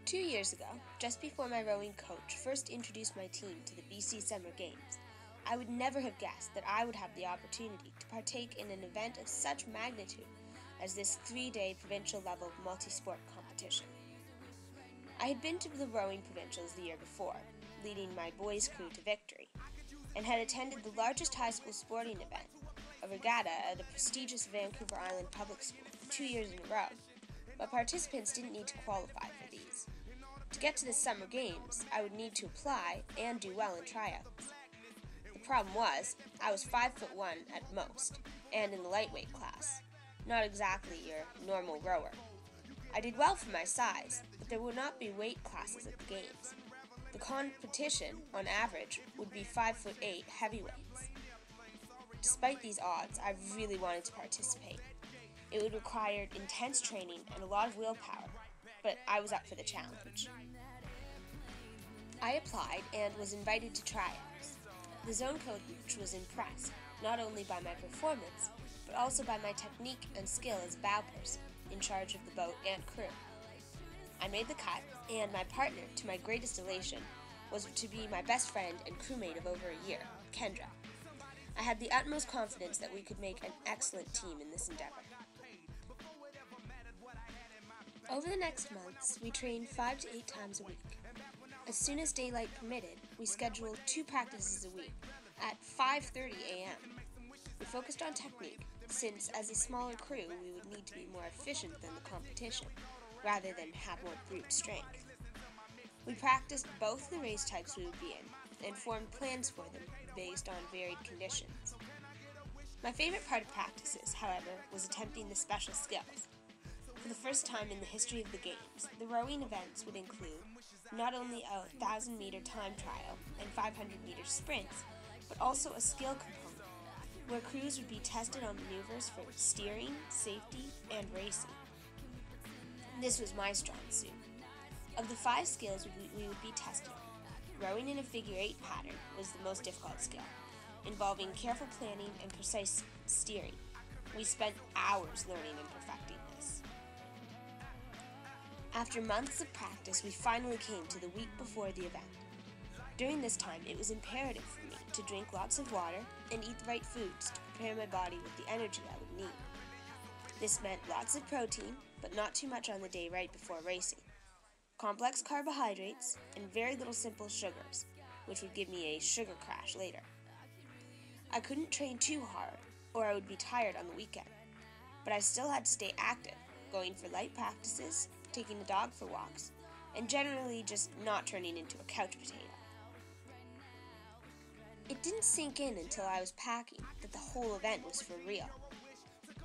2 years ago, just before my rowing coach first introduced my team to the BC Summer Games, I would never have guessed that I would have the opportunity to partake in an event of such magnitude as this 3-day provincial-level multi-sport competition. I had been to the rowing provincials the year before, leading my boys' crew to victory, and had attended the largest high school sporting event, a regatta at a prestigious Vancouver Island public school, 2 years in a row, but participants didn't need to qualify for these. To get to the Summer Games, I would need to apply and do well in tryouts. The problem was, I was 5'1" at most, and in the lightweight class, not exactly your normal rower. I did well for my size, but there would not be weight classes at the games. The competition, on average, would be 5'8" heavyweights. Despite these odds, I really wanted to participate. It would require intense training and a lot of willpower, but I was up for the challenge. I applied and was invited to tryouts. The zone coach was impressed, not only by my performance, but also by my technique and skill as a bow person, in charge of the boat and crew. I made the cut, and my partner, to my greatest elation, was to be my best friend and crewmate of over a year, Kendra. I had the utmost confidence that we could make an excellent team in this endeavor. Over the next months, we trained 5 to 8 times a week. As soon as daylight permitted, we scheduled 2 practices a week at 5:30 a.m. We focused on technique, since as a smaller crew we would need to be more efficient than the competition, rather than have more brute strength. We practiced both the race types we would be in, and formed plans for them based on varied conditions. My favorite part of practices, however, was attempting the special skills. For the first time in the history of the Games, the rowing events would include not only a 1,000-meter time trial and 500-meter sprints, but also a skill component, where crews would be tested on maneuvers for steering, safety, and racing. This was my strong suit. Of the 5 skills we would be tested on, rowing in a figure-8 pattern was the most difficult skill, involving careful planning and precise steering. We spent hours learning and perfecting this. After months of practice, we finally came to the week before the event. During this time, it was imperative for me to drink lots of water and eat the right foods to prepare my body with the energy I would need. This meant lots of protein, but not too much on the day right before racing, complex carbohydrates, and very little simple sugars, which would give me a sugar crash later. I couldn't train too hard, or I would be tired on the weekend, but I still had to stay active, going for light practices, taking the dog for walks, and generally just not turning into a couch potato. It didn't sink in until I was packing that the whole event was for real.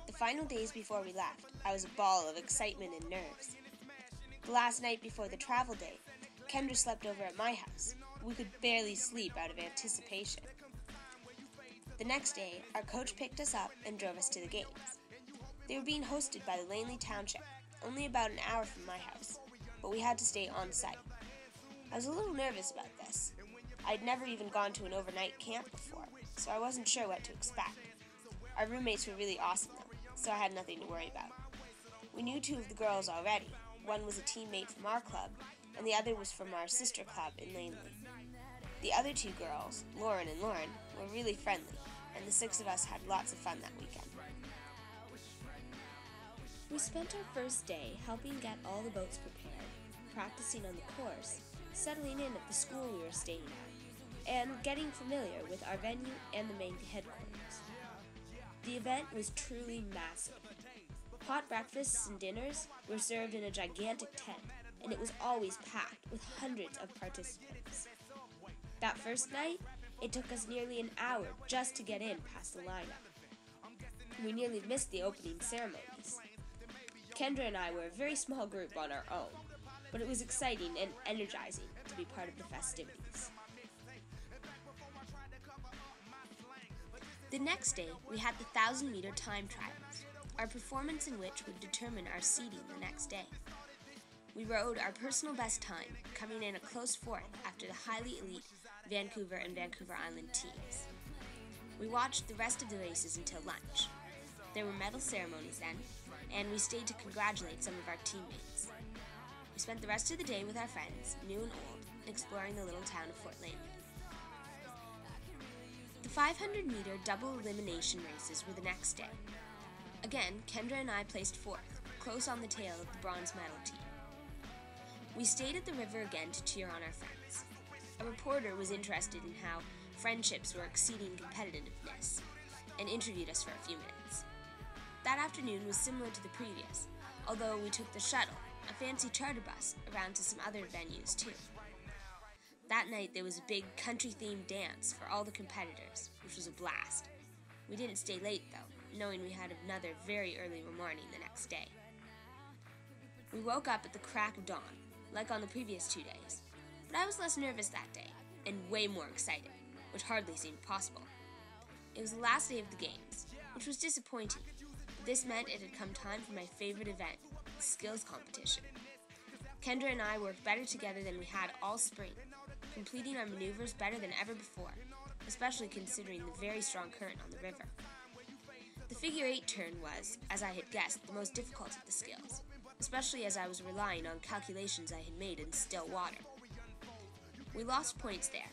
The final days before we left, I was a ball of excitement and nerves. The last night before the travel day, Kendra slept over at my house. We could barely sleep out of anticipation. The next day, our coach picked us up and drove us to the games. They were being hosted by the Langley Township, only about an hour from my house, but we had to stay on site. I was a little nervous about this. I'd never even gone to an overnight camp before, so I wasn't sure what to expect. Our roommates were really awesome though, so I had nothing to worry about. We knew 2 of the girls already. One was a teammate from our club, and the other was from our sister club in Langley. The other 2 girls, Lauren and Lauren, were really friendly, and the 6 of us had lots of fun that weekend. We spent our first day helping get all the boats prepared, practicing on the course, settling in at the school we were staying at, and getting familiar with our venue and the main headquarters. The event was truly massive. Hot breakfasts and dinners were served in a gigantic tent, and it was always packed with hundreds of participants. That first night, it took us nearly an hour just to get in past the lineup. We nearly missed the opening ceremonies. Kendra and I were a very small group on our own, but it was exciting and energizing to be part of the festivities. The next day, we had the 1,000-meter time trials, our performance in which would determine our seeding the next day. We rode our personal best time, coming in a close 4th after the highly elite Vancouver and Vancouver Island teams. We watched the rest of the races until lunch. There were medal ceremonies then, and we stayed to congratulate some of our teammates. We spent the rest of the day with our friends, new and old, exploring the little town of Fort Langley. The 500-meter double elimination races were the next day. Again, Kendra and I placed fourth, close on the tail of the bronze medal team. We stayed at the river again to cheer on our friends. A reporter was interested in how friendships were exceeding competitiveness and interviewed us for a few minutes. That afternoon was similar to the previous, although we took the shuttle, a fancy charter bus, around to some other venues too. That night there was a big country-themed dance for all the competitors, which was a blast. We didn't stay late though, knowing we had another very early morning the next day. We woke up at the crack of dawn, like on the previous 2 days, but I was less nervous that day, and way more excited, which hardly seemed possible. It was the last day of the games, which was disappointing, but this meant it had come time for my favorite event, the skills competition. Kendra and I worked better together than we had all spring, completing our maneuvers better than ever before, especially considering the very strong current on the river. The figure 8 turn was, as I had guessed, the most difficult of the skills, especially as I was relying on calculations I had made in still water. We lost points there,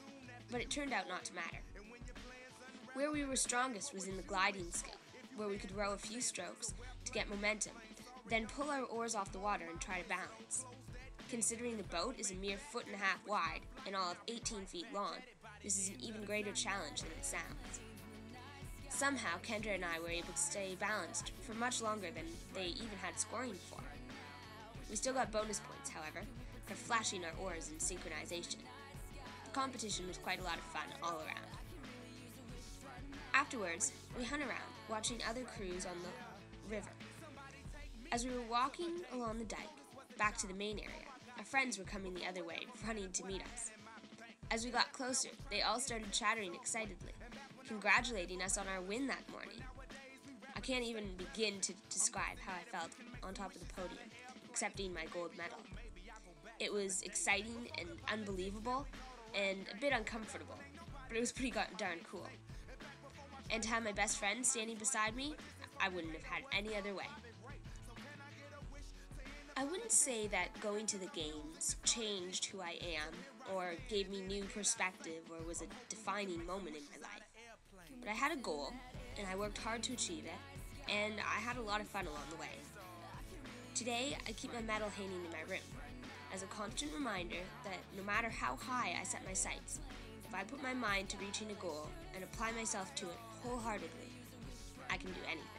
but it turned out not to matter. Where we were strongest was in the gliding skill, where we could row a few strokes to get momentum, then pull our oars off the water and try to balance. Considering the boat is a mere 1.5 feet wide and all of 18 feet long, this is an even greater challenge than it sounds. Somehow, Kendra and I were able to stay balanced for much longer than they even had scoring for. We still got bonus points, however, for flashing our oars in synchronization. The competition was quite a lot of fun all around. Afterwards, we hung around, watching other crews on the river. As we were walking along the dike, back to the main area, our friends were coming the other way, running to meet us. As we got closer, they all started chattering excitedly, congratulating us on our win that morning. I can't even begin to describe how I felt on top of the podium, accepting my gold medal. It was exciting and unbelievable, and a bit uncomfortable, but it was pretty darn cool. And to have my best friend standing beside me, I wouldn't have had any other way. I wouldn't say that going to the games changed who I am, or gave me new perspective, or was a defining moment in my life. But I had a goal, and I worked hard to achieve it, and I had a lot of fun along the way. Today, I keep my medal hanging in my room, as a constant reminder that no matter how high I set my sights, if I put my mind to reaching a goal and apply myself to it wholeheartedly, I can do anything.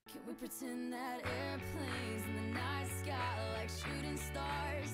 Can we pretend that airplanes in the night sky like shooting stars?